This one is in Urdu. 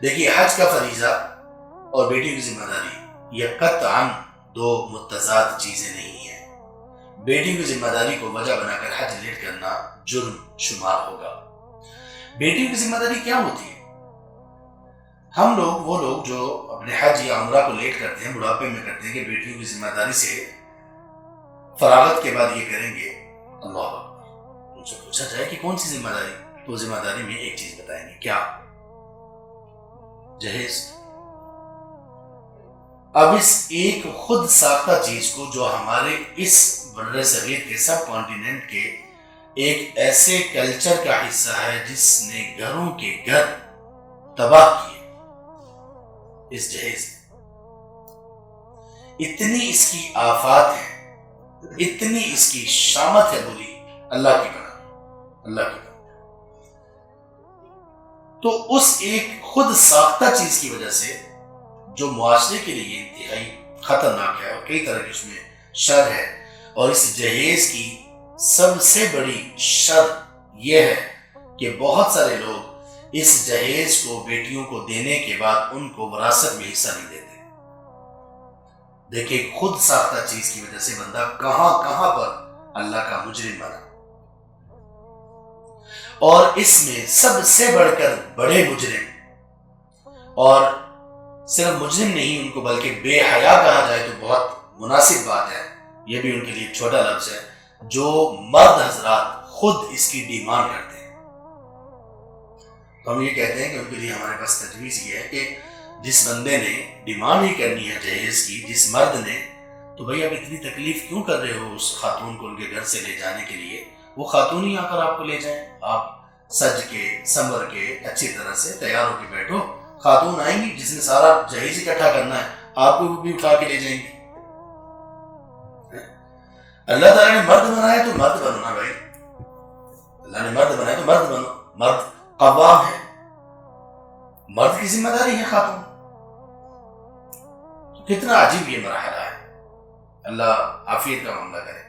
دیکھیے، حج کا فریضہ اور بیٹیوں کی ذمہ داری یہ قطعاً دو متضاد چیزیں نہیں ہیں۔ بیٹیوں کی ذمہ داری کو وجہ بنا کر حج لیٹ کرنا جرم شمار ہوگا۔ بیٹیوں کی ذمہ داری کیا ہوتی ہے؟ وہ لوگ جو اپنے حج یا عمرہ کو لیٹ کرتے ہیں، بڑھاپے میں کرتے ہیں کہ بیٹیوں کی ذمہ داری سے فراغت کے بعد یہ کریں گے، اللہ اکبر، ان سے پوچھا جائے کہ کون سی ذمہ داری، تو ذمہ داری میں ایک چیز بتائیں گے، کیا؟ جہیز۔ اب اس ایک خود ساختہ چیز کو جو ہمارے اس بر صغیر کے سب کانٹیننٹ کے ایک ایسے کلچر کا حصہ ہے جس نے گھروں کے گھر تباہ کیے، اس جہیز اتنی اس کی آفات ہے، اتنی اس کی شامت ہے بری، اللہ کی پناہ، اللہ کی پناہ۔ تو اس ایک خود ساختہ چیز کی وجہ سے جو معاشرے کے لیے انتہائی خطرناک ہے اور کئی طرح کی اس میں شر ہے، اور اس جہیز کی سب سے بڑی شر یہ ہے کہ بہت سارے لوگ اس جہیز کو بیٹیوں کو دینے کے بعد ان کو وراثت میں حصہ نہیں دیتے۔ دیکھیں، خود ساختہ چیز کی وجہ سے بندہ کہاں کہاں پر اللہ کا مجرم بنا، اور اس میں سب سے بڑھ کر بڑے مجرم، اور صرف مجرم نہیں ان کو بلکہ بے حیا کہا جائے تو بہت مناسب بات ہے، یہ بھی ان کے لیے چھوٹا لفظ ہے، جو مرد حضرات خود اس کی ڈیمانڈ کرتے ہیں۔ تو ہم یہ کہتے ہیں کہ ان کے لیے ہمارے پاس تجویز یہ ہے کہ جس بندے نے ڈیمانڈ ہی کرنی ہے جہیز کی، جس مرد نے، تو بھئی اب اتنی تکلیف کیوں کر رہے ہو اس خاتون کو ان کے گھر سے لے جانے کے لیے؟ وہ خاتون ہی آ کر آپ کو لے جائیں، آپ سج کے سنور کے اچھی طرح سے تیار ہو کے بیٹھو، خاتون آئیں گی جس نے سارا جہیز اکٹھا کرنا ہے، آپ کو بھی اٹھا کے لے جائیں گے۔ اللہ تعالیٰ نے مرد بنایا تو مرد بنو نا بھائی، اللہ نے مرد بنایا تو مرد بنو، مرد قوام ہے، مرد کی ذمہ داری ہے خاتون۔ کتنا عجیب یہ مرحلہ ہے، اللہ عافیت کا معاملہ کرے۔